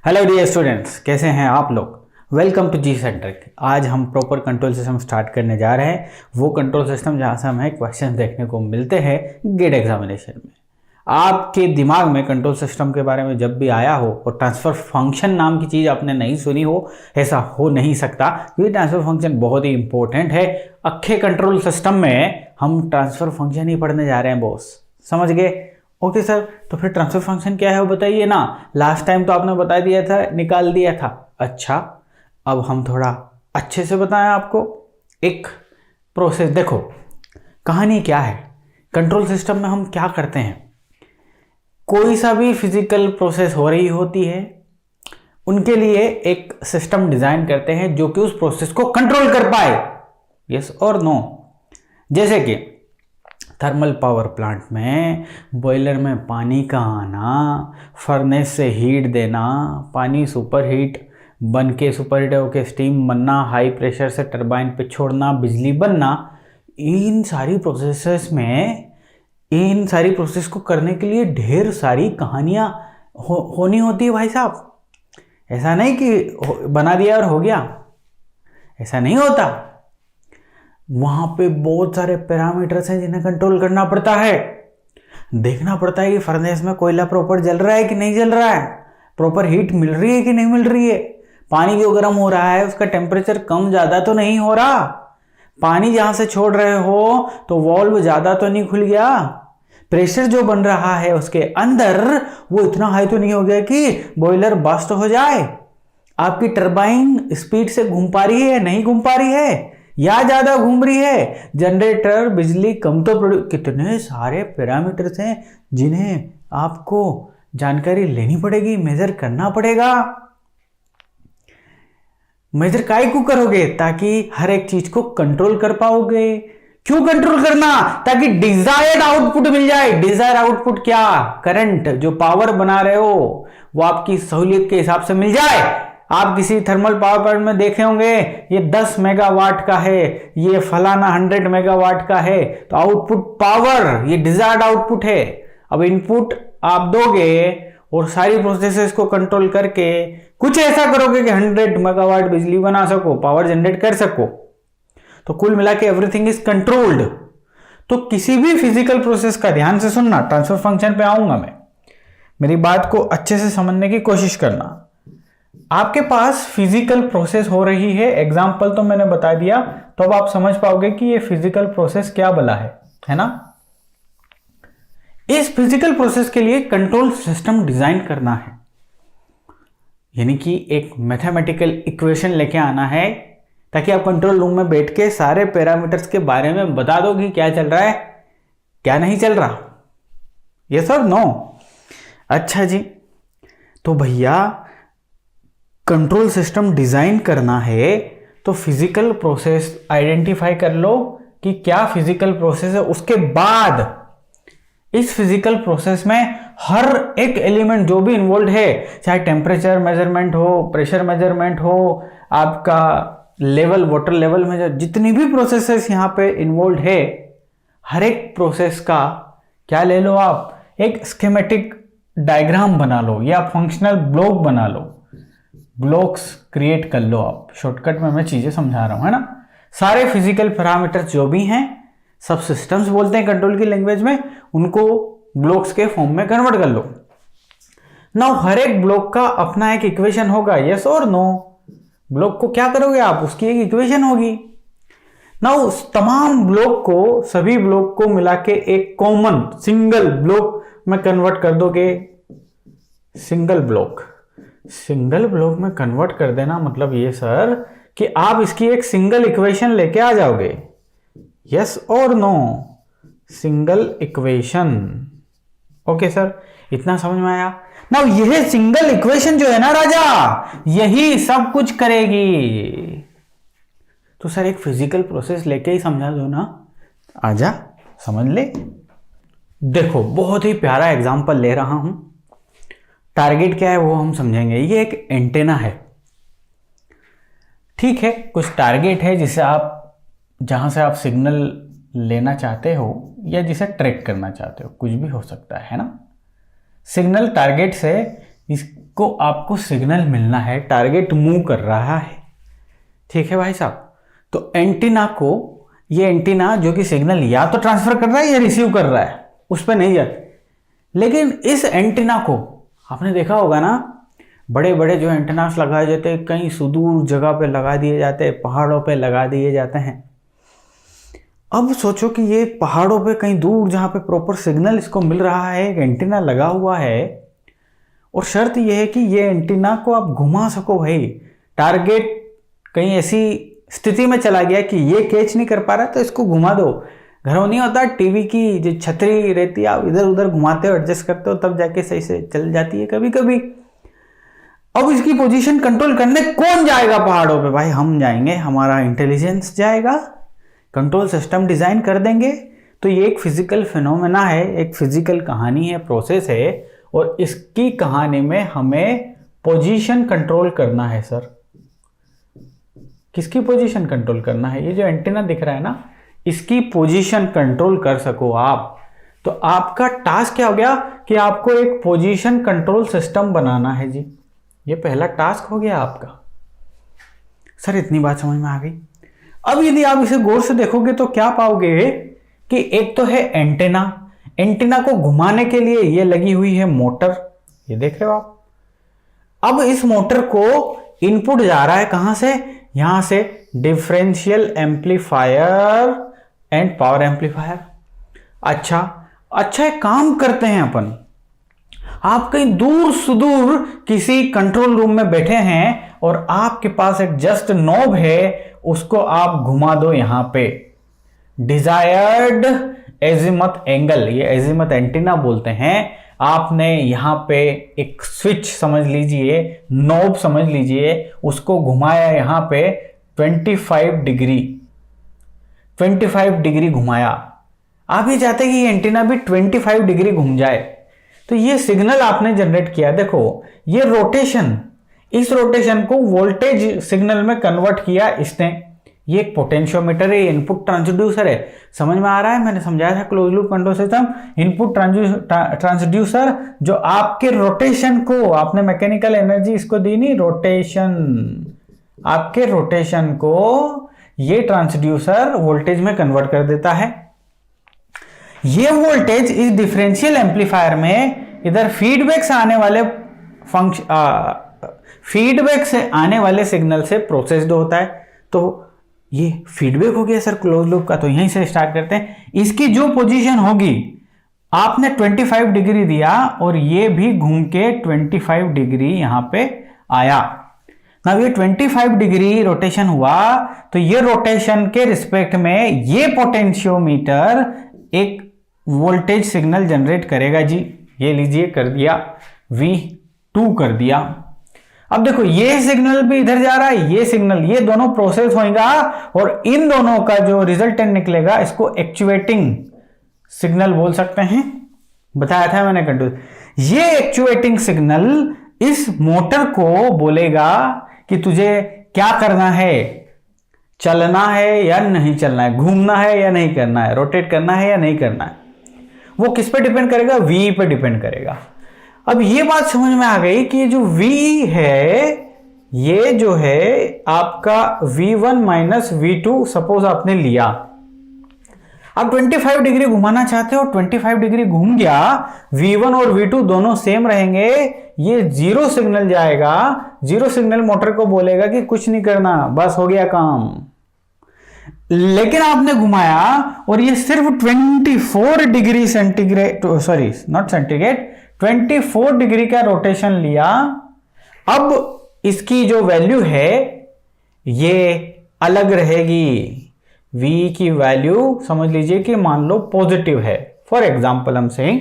Hello dear students, कैसे हैं आप लोग। Welcome to G Centric. आज हम प्रॉपर कंट्रोल सिस्टम स्टार्ट करने जा रहे हैं। वो कंट्रोल सिस्टम जहाँ से हमें क्वेश्चन देखने को मिलते हैं गेट एग्जामिनेशन में। आपके दिमाग में कंट्रोल सिस्टम के बारे में जब भी आया हो और ट्रांसफ़र फंक्शन नाम की चीज़ आपने नहीं सुनी हो, ऐसा हो नहीं सकता, क्योंकि ट्रांसफ़र फंक्शन बहुत ही इंपॉर्टेंट है। अखे कंट्रोल सिस्टम में हम ट्रांसफ़र फंक्शन ही पढ़ने जा रहे हैं बॉस, समझ गए। ओके सर, तो फिर ट्रांसफर फंक्शन क्या है वो बताइए ना। लास्ट टाइम तो आपने बता दिया था, निकाल दिया था। अच्छा, अब हम थोड़ा अच्छे से बताएं आपको। एक प्रोसेस देखो, कहानी क्या है। कंट्रोल सिस्टम में हम क्या करते हैं, कोई सा भी फिजिकल प्रोसेस हो रही होती है, उनके लिए एक सिस्टम डिजाइन करते हैं जो कि उस प्रोसेस को कंट्रोल कर पाए। यस और नो। जैसे कि थर्मल पावर प्लांट में बॉयलर में पानी का आना, फर्नेस से हीट देना, पानी सुपर हीट बन के सुपर हीट होकर स्टीम बनना, हाई प्रेशर से टरबाइन पे छोड़ना, बिजली बनना, इन सारी प्रोसेसेस में, इन सारी प्रोसेस को करने के लिए ढेर सारी कहानियाँ होनी होती है भाई साहब। ऐसा नहीं कि बना दिया और हो गया, ऐसा नहीं होता। वहाँ पे बहुत सारे पैरामीटर्स हैं जिन्हें कंट्रोल करना पड़ता है। देखना पड़ता है कि फर्नेस में कोयला प्रॉपर जल रहा है कि नहीं जल रहा है, प्रॉपर हीट मिल रही है कि नहीं मिल रही है, पानी जो गर्म हो रहा है उसका टेम्परेचर कम ज़्यादा तो नहीं हो रहा, पानी जहाँ से छोड़ रहे हो तो वॉल्व ज़्यादा तो नहीं खुल गया, प्रेशर जो बन रहा है उसके अंदर वो इतना हाई तो नहीं हो गया कि बॉयलर बस्ट हो जाए, आपकी टरबाइन स्पीड से घूम पा रही है नहीं घूम पा रही है या ज्यादा घूम रही है, जनरेटर बिजली कम तो प्रोड्यूस। कितने सारे पैरामीटर्स हैं जिन्हें आपको जानकारी लेनी पड़ेगी, मेजर करना पड़ेगा। मेजर काय को करोगे, ताकि हर एक चीज को कंट्रोल कर पाओगे। क्यों कंट्रोल करना, ताकि डिजायर्ड आउटपुट मिल जाए। डिजायर आउटपुट क्या, करंट जो पावर बना रहे हो वो आपकी सहूलियत के हिसाब से मिल जाए। आप किसी थर्मल पावर प्लांट में देखे होंगे, ये 10 मेगावाट का है, ये फलाना 100 मेगावाट का है, तो आउटपुट पावर ये डिजायर्ड आउटपुट है। अब इनपुट आप दोगे और सारी प्रोसेसेस को कंट्रोल करके कुछ ऐसा करोगे कि 100 मेगावाट बिजली बना सको, पावर जनरेट कर सको, तो कुल मिला के एवरीथिंग इज कंट्रोल्ड। तो किसी भी फिजिकल प्रोसेस का, ध्यान से सुनना, ट्रांसफर फंक्शन पे आऊंगा मैं, मेरी बात को अच्छे से समझने की कोशिश करना। आपके पास फिजिकल प्रोसेस हो रही है, एग्जाम्पल तो मैंने बता दिया, तो अब आप समझ पाओगे कि ये फिजिकल प्रोसेस क्या बला है ना। इस फिजिकल प्रोसेस के लिए कंट्रोल सिस्टम डिजाइन करना है, यानी कि एक मैथमेटिकल इक्वेशन लेके आना है, ताकि आप कंट्रोल रूम में बैठ के सारे पैरामीटर्स के बारे में बता दो कि क्या चल रहा है क्या नहीं चल रहा। यस और नो। अच्छा जी, तो भैया कंट्रोल सिस्टम डिजाइन करना है तो फिजिकल प्रोसेस आइडेंटिफाई कर लो कि क्या फिजिकल प्रोसेस है। उसके बाद इस फिजिकल प्रोसेस में हर एक एलिमेंट जो भी इन्वॉल्व है, चाहे टेम्परेचर मेजरमेंट हो, प्रेशर मेजरमेंट हो, आपका लेवल, वाटर लेवल में जितनी भी प्रोसेसेस यहाँ पे इन्वॉल्व है, हर एक प्रोसेस का क्या ले लो आप, एक स्कीमेटिक डायग्राम बना लो या फंक्शनल ब्लॉक बना लो, ब्लॉक्स क्रिएट कर लो आप। शॉर्टकट में मैं चीजें समझा रहा हूं, है ना। सारे फिजिकल पैरामीटर्स जो भी हैं, सब सिस्टम्स बोलते हैं कंट्रोल की लैंग्वेज में, उनको ब्लॉक्स के फॉर्म में कन्वर्ट कर लो। नाउ हर एक ब्लॉक का अपना एक इक्वेशन होगा, यस और नो। ब्लॉक को क्या करोगे आप, उसकी एक इक्वेशन होगी। नाउ तमाम ब्लॉक को, सभी ब्लॉक को मिला के एक कॉमन सिंगल ब्लॉक में कन्वर्ट कर दोगे। सिंगल ब्लॉक, सिंगल ब्लॉक में कन्वर्ट कर देना मतलब ये सर कि आप इसकी एक सिंगल इक्वेशन लेके आ जाओगे। यस और no, single equation. Okay sir, इतना समझ में आया ना। यह सिंगल इक्वेशन जो है ना राजा, यही सब कुछ करेगी। तो सर एक फिजिकल प्रोसेस लेके ही समझा दो ना, आजा समझ ले। देखो बहुत ही प्यारा एग्जांपल ले रहा हूं, टारगेट क्या है वो हम समझेंगे। ये एक एंटेना है, ठीक है, कुछ टारगेट है जिसे आप, जहां से आप सिग्नल लेना चाहते हो या जिसे ट्रैक करना चाहते हो, कुछ भी हो सकता है ना। सिग्नल टारगेट से इसको आपको सिग्नल मिलना है, टारगेट मूव कर रहा है, ठीक है भाई साहब। तो एंटीना को, ये एंटीना जो कि सिग्नल या तो ट्रांसफर कर रहा है या रिसीव कर रहा है, उस पर नहीं जाते। लेकिन इस एंटीना को आपने देखा होगा ना, बड़े बड़े जो एंटीनास लगाए जाते हैं कहीं सुदूर जगह पे लगा दिए जाते हैं, पहाड़ों पे लगा दिए जाते हैं। अब सोचो कि ये पहाड़ों पे कहीं दूर जहाँ पे प्रॉपर सिग्नल इसको मिल रहा है, एक एंटीना लगा हुआ है, और शर्त ये है कि ये एंटीना को आप घुमा सको भाई। टारगेट कहीं ऐसी स्थिति में चला गया कि ये कैच नहीं कर पा रहा तो इसको घुमा दो। घरों नहीं होता टीवी की जो छतरी रहती है, आप इधर उधर घुमाते हो, एडजस्ट करते हो, तब जाके सही से चल जाती है कभी कभी। अब इसकी पोजीशन कंट्रोल करने कौन जाएगा पहाड़ों पे? भाई हम जाएंगे, हमारा इंटेलिजेंस जाएगा, कंट्रोल सिस्टम डिजाइन कर देंगे। तो ये एक फिजिकल फिनोमेना है, एक फिजिकल कहानी है, प्रोसेस है, और इसकी कहानी में हमें पोजीशन कंट्रोल करना है। सर किसकी पोजीशन कंट्रोल करना है? ये जो एंटीना दिख रहा है ना, इसकी पोजीशन कंट्रोल कर सको आप, तो आपका टास्क क्या हो गया कि आपको एक पोजीशन कंट्रोल सिस्टम बनाना है जी। ये पहला टास्क हो गया आपका। सर इतनी बात समझ में आ गई। अब यदि आप इसे गौर से देखोगे तो क्या पाओगे कि एक तो है एंटीना, एंटीना को घुमाने के लिए ये लगी हुई है मोटर, ये देख रहे हो आप। अब इस मोटर को इनपुट जा रहा है कहां से? यहां से differential amplifier and power amplifier. अच्छा एक काम करते हैं अपन, आप कहीं दूर सुदूर किसी कंट्रोल रूम में बैठे हैं और आपके पास एक जस्ट नॉब है, उसको आप घुमा दो यहां पे डिजायर्ड एजिमथ एंगल, ये एजिमथ एंटीना बोलते हैं। आपने यहां पे एक स्विच समझ लीजिए, नॉब समझ लीजिए, उसको घुमाया यहां पे 25 डिग्री घुमाया। आप ये चाहते हैं कि ये एंटीना भी 25 डिग्री घूम जाए, तो ये सिग्नल आपने जनरेट किया। देखो ये रोटेशन, इस रोटेशन को वोल्टेज सिग्नल में कन्वर्ट किया इसने। ये एक पोटेंशियोमीटर है, इनपुट ट्रांसड्यूसर है। समझ में आ रहा है? मैंने समझाया था close loop control system, input transducer जो आपके रोटेशन को, आपने मैकेनिकल एनर्जी इसको दी नहीं, रोटेशन, आपके रोटेशन को ये ट्रांसड्यूसर वोल्टेज में कन्वर्ट कर देता है। ये वोल्टेज इस डिफरेंशियल एम्पलीफायर में इधर फीडबैक से आने वाले फीडबैक से आने वाले सिग्नल से प्रोसेस्ड होता है। तो ये फीडबैक हो गया सर क्लोज लूप का। तो यहीं से स्टार्ट करते हैं। इसकी जो पोजीशन होगी, आपने 25 डिग्री दिया और ये भी घूम के 25 डिग्री यहां पे आया। ना ये 25 डिग्री रोटेशन हुआ, तो ये रोटेशन के रिस्पेक्ट में ये पोटेंशियोमीटर एक वोल्टेज सिग्नल जनरेट करेगा जी। ये लीजिए, कर दिया, V2 कर दिया। अब देखो ये सिग्नल भी इधर जा रहा है, ये सिग्नल, ये दोनों प्रोसेस होगा और इन दोनों का जो रिजल्टेंट निकलेगा इसको एक्चुएटिंग सिग्नल बोल सकते हैं। बताया था मैंने कंट्रोल। ये एक्चुएटिंग सिग्नल इस मोटर को बोलेगा कि तुझे क्या करना है, चलना है या नहीं चलना है, घूमना है या नहीं करना है, रोटेट करना है या नहीं करना है। वो किस पे डिपेंड करेगा? V पे डिपेंड करेगा। अब ये बात समझ में आ गई कि जो V है, ये जो है आपका V1 माइनस V2 सपोज आपने लिया। आप 25 डिग्री घुमाना चाहते हो, 25 डिग्री घूम गया, V1 और V2 दोनों सेम रहेंगे, ये जीरो सिग्नल जाएगा। जीरो सिग्नल मोटर को बोलेगा कि कुछ नहीं करना, बस हो गया काम। लेकिन आपने घुमाया और ये सिर्फ 24 degree centigrade, sorry not centigrade, 24 degree का रोटेशन लिया। अब इसकी जो वैल्यू है ये अलग रहेगी। V की वैल्यू समझ लीजिए कि मान लो पॉजिटिव है। फॉर एग्जांपल हम सेइंग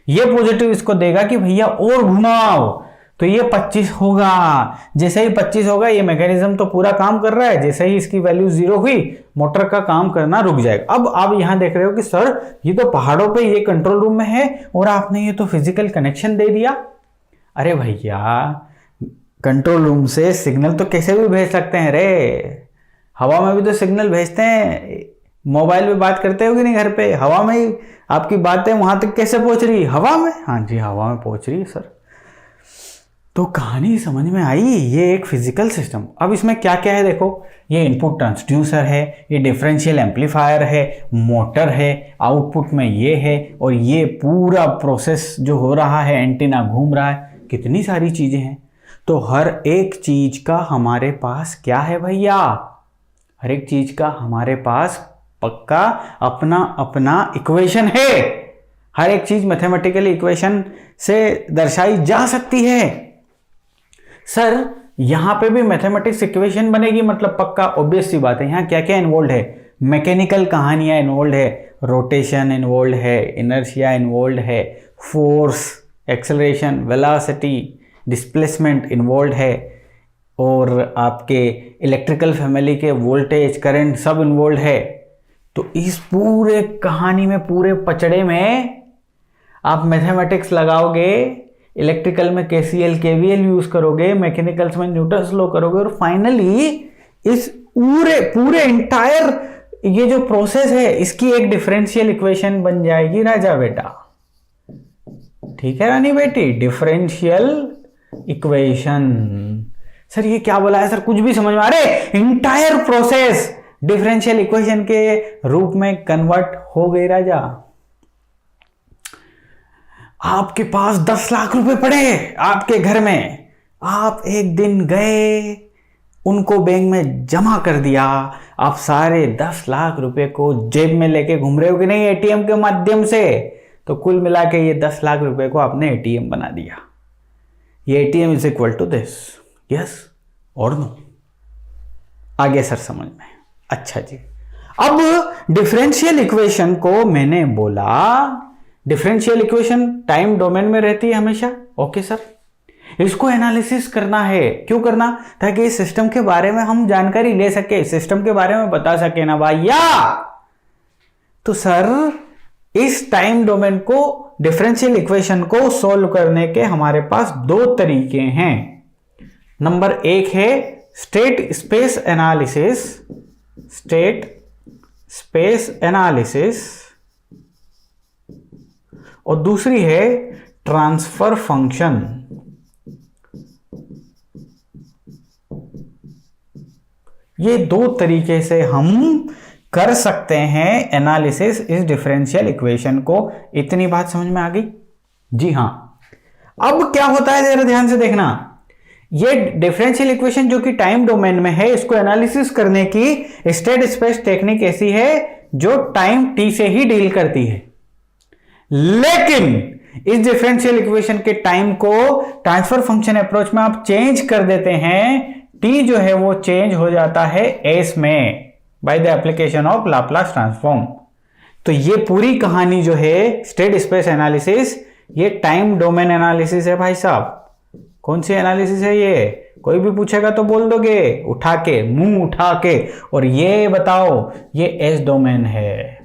ये पॉजिटिव इसको देगा कि भैया और घुमाओ, तो ये 25 होगा। जैसे ही 25 होगा, ये मैकेनिज्म तो पूरा काम कर रहा है, जैसे ही इसकी वैल्यू 0 हुई, मोटर का काम करना रुक जाएगा। अब आप यहां देख रहे हो कि सर ये तो पहाड़ों पे, ये कंट्रोल रूम में है और आपने ये तो फिजिकल कनेक्शन दे दिया। अरे भैया कंट्रोल रूम से सिग्नल तो कैसे भी भेज सकते हैं रे, हवा में भी तो सिग्नल भेजते हैं। मोबाइल पे बात करते हो कि नहीं घर पे, हवा में ही आपकी बातें वहां तक कैसे पहुंच रही? हवा में। हाँ जी, हवा में पहुंच रही है सर। तो कहानी समझ में आई। ये एक फिजिकल सिस्टम। अब इसमें क्या क्या है देखो, ये इनपुट ट्रांसड्यूसर है, ये डिफरेंशियल एम्पलीफायर है, मोटर है, आउटपुट में ये है, और ये पूरा प्रोसेस जो हो रहा है, एंटीना घूम रहा है, कितनी सारी चीज़ें हैं। तो हर एक चीज़ का हमारे पास क्या है भैया, हर एक चीज़ का हमारे पास पक्का अपना अपना इक्वेशन है। हर एक चीज़ मैथमेटिकल इक्वेशन से दर्शाई जा सकती है। सर यहां पे भी मैथमेटिक्स इक्वेशन बनेगी, मतलब पक्का ऑब्वियस सी बात है। यहां क्या क्या इन्वॉल्व है, मैकेनिकल कहानियां इन्वॉल्व है, रोटेशन इन्वॉल्व है, इनर्शिया इन्वॉल्व है, force, acceleration, velocity, displacement involve है, और आपके इलेक्ट्रिकल फैमिली के वोल्टेज, करंट सब इन्वॉल्व है। तो इस पूरे कहानी में, पूरे पचड़े में आप मैथमेटिक्स लगाओगे, इलेक्ट्रिकल में केसीएल केवीएल यूज करोगे, मैकेनिकल्स में न्यूटन्स लॉ करोगे, और फाइनली इस पूरे इंटायर ये जो प्रोसेस है इसकी एक डिफरेंशियल इक्वेशन बन जाएगी राजा बेटा। ठीक है रानी बेटी, डिफरेंशियल इक्वेशन। सर ये क्या बोला है सर, कुछ भी समझ में आ रहे, इंटायर प्रोसेस डिफरेंशियल इक्वेशन के रूप में कन्वर्ट हो गई राजा। आपके पास 10 लाख रुपए पड़े आपके घर में, आप एक दिन गए, उनको बैंक में जमा कर दिया, आप सारे 10 लाख रुपए को जेब में लेके घूम रहे हो कि नहीं एटीएम के माध्यम से। तो कुल मिला के ये 10 लाख रुपए को आपने एटीएम बना दिया। ये ATM is equal to this, yes और नो। आगे सर समझ में। अच्छा जी, अब डिफरेंशियल इक्वेशन को मैंने बोला, डिफरेंशियल इक्वेशन टाइम डोमेन में रहती है हमेशा। ओके सर, इसको एनालिसिस करना है। क्यों करना, ताकि इस सिस्टम के बारे में हम जानकारी ले सके, सिस्टम के बारे में बता सके ना भैया। तो सर इस टाइम डोमेन को, डिफरेंशियल इक्वेशन को सॉल्व करने के हमारे पास 2 तरीके हैं। नंबर 1 है state space analysis, state space analysis, और दूसरी है ट्रांसफर फंक्शन। ये 2 तरीके से हम कर सकते हैं एनालिसिस इस डिफरेंशियल इक्वेशन को। इतनी बात समझ में आ गई? जी हां। अब क्या होता है जरा ध्यान से देखना, ये डिफरेंशियल इक्वेशन जो कि टाइम डोमेन में है, इसको एनालिसिस करने की स्टेट स्पेस टेक्निक ऐसी है जो टाइम टी से ही डील करती है। लेकिन इस डिफरेंशियल इक्वेशन के टाइम को ट्रांसफर फंक्शन अप्रोच में आप चेंज कर देते हैं, टी जो है वो चेंज हो जाता है एस में by the application of Laplace transform. तो ये पूरी कहानी जो है स्टेट स्पेस एनालिसिस, ये टाइम डोमेन एनालिसिस है भाई साहब। कौन सी एनालिसिस है ये, कोई भी पूछेगा तो बोल दोगे उठा के, मुंह उठा के, और ये बताओ ये एस डोमेन है।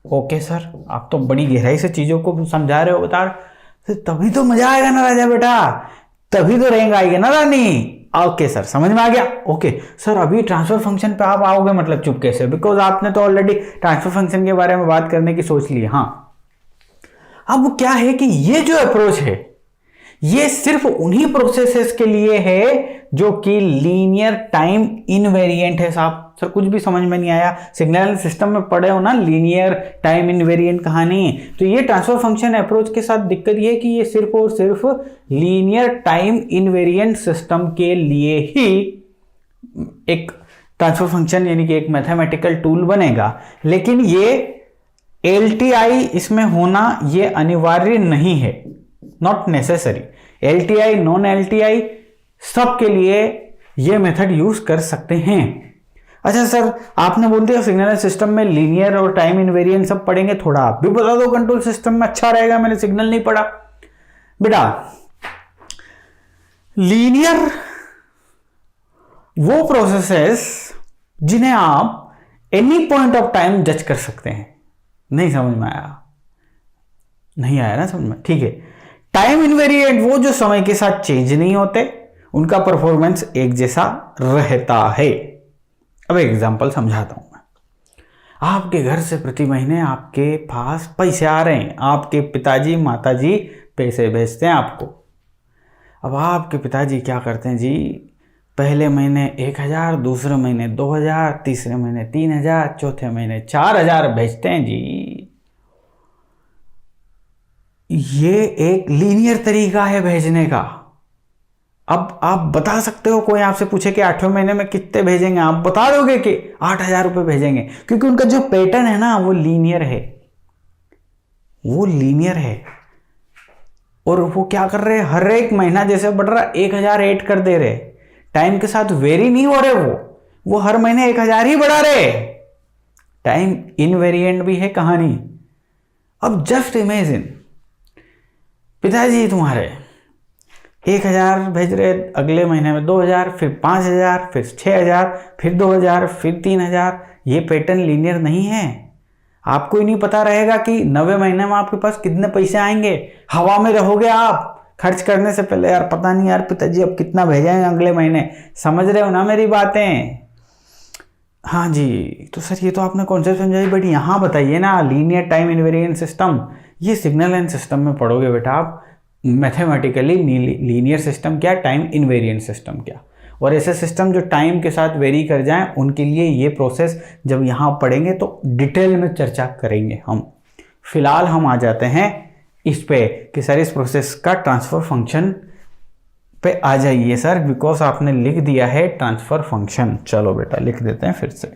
ओके सर, आप तो बड़ी गहराई से चीजों को समझा रहे हो, बता तभी तो मजा आएगा ना राजा बेटा, तभी तो रैंक आएगी ना रानी। ओके सर समझ में आ गया। ओके सर, अभी ट्रांसफर फंक्शन पे आप आओगे मतलब चुपके से, बिकॉज आपने तो ऑलरेडी ट्रांसफर फंक्शन के बारे में बात करने की सोच ली। हाँ, अब क्या है कि ये जो अप्रोच है ये सिर्फ उन्हीं प्रोसेसेस के लिए है जो कि लीनियर टाइम इनवेरिएंट है। साहब सर कुछ भी समझ में नहीं आया, सिग्नल सिस्टम में पढ़े हो ना लीनियर टाइम इनवेरिएंट कहानी। तो ये ट्रांसफर फंक्शन अप्रोच के साथ दिक्कत ये है कि ये सिर्फ और सिर्फ लीनियर टाइम इनवेरिएंट सिस्टम के लिए ही एक ट्रांसफर फंक्शन यानी कि एक मैथमेटिकल टूल बनेगा। लेकिन ये LTI इसमें होना ये अनिवार्य नहीं है, not necessary. LTI non LTI सब के लिए ये मेथड यूज कर सकते हैं। अच्छा सर, आपने बोल दिया सिग्नल सिस्टम में लीनियर और टाइम इनवेरिएंट सब पढ़ेंगे, थोड़ा आप भी बता दो कंट्रोल सिस्टम में, अच्छा रहेगा, मैंने सिग्नल नहीं पढ़ा। बेटा लीनियर वो प्रोसेसेस जिन्हें आप एनी पॉइंट ऑफ टाइम जज कर सकते हैं। नहीं समझ में आया? नहीं आया ना समझ में? ठीक है। टाइम इनवेरिएंट वो जो समय के साथ चेंज नहीं होते, उनका परफॉर्मेंस एक जैसा रहता है। अब एक एग्जांपल समझाता हूं मैं। आपके घर से प्रति महीने आपके पास पैसे आ रहे हैं, आपके पिताजी माताजी पैसे भेजते हैं आपको। अब आपके पिताजी क्या करते हैं जी, पहले महीने 1,000, दूसरे महीने 2,000, तीसरे महीने 3,000, चौथे महीने 4,000 भेजते हैं जी। ये एक लीनियर तरीका है भेजने का। अब आप बता सकते हो, कोई आपसे पूछे कि 8वें महीने में कितने भेजेंगे, आप बता दोगे कि 8,000 रुपये भेजेंगे, क्योंकि उनका जो पैटर्न है ना वो लीनियर है, वो लीनियर है। और वो क्या कर रहे हैं, हर एक महीना जैसे बढ़ रहा 1,000 ऐड कर दे रहे, टाइम के साथ वेरी नहीं हो रहे, वो हर महीने 1,000 ही बढ़ा रहे। टाइम इनवेरिएंट भी है कहानी। अब जस्ट इमेजिन, पिताजी तुम्हारे 1,000 भेज रहे, अगले महीने में 2,000, फिर 5,000, फिर 6,000, फिर 2,000, फिर 3,000। ये पैटर्न लीनियर नहीं है। आपको ही नहीं पता रहेगा कि 90 महीने में आपके पास कितने पैसे आएंगे। हवा में रहोगे आप खर्च करने से पहले, यार पता नहीं यार पिताजी अब कितना भेजेंगे अगले महीने। समझ रहे हो ना मेरी बातें? हाँ जी, तो सर ये तो आपने कॉन्सेप्ट समझाई, बट यहाँ बताइए ना, लीनियर टाइम इनवेरिएंट सिस्टम, ये सिग्नल एंड सिस्टम में पढ़ोगे बेटा आप मैथमेटिकली। लीनियर सिस्टम क्या, टाइम इनवेरिएंट सिस्टम क्या, और ऐसे सिस्टम जो टाइम के साथ वेरी कर जाएं, उनके लिए ये प्रोसेस जब यहाँ पढ़ेंगे तो डिटेल में चर्चा करेंगे हम। फिलहाल हम आ जाते हैं इस पे कि सर इस प्रोसेस का ट्रांसफर फंक्शन पे आ जाइए सर, बिकॉज आपने लिख दिया है ट्रांसफर फंक्शन। चलो बेटा लिख देते हैं फिर से।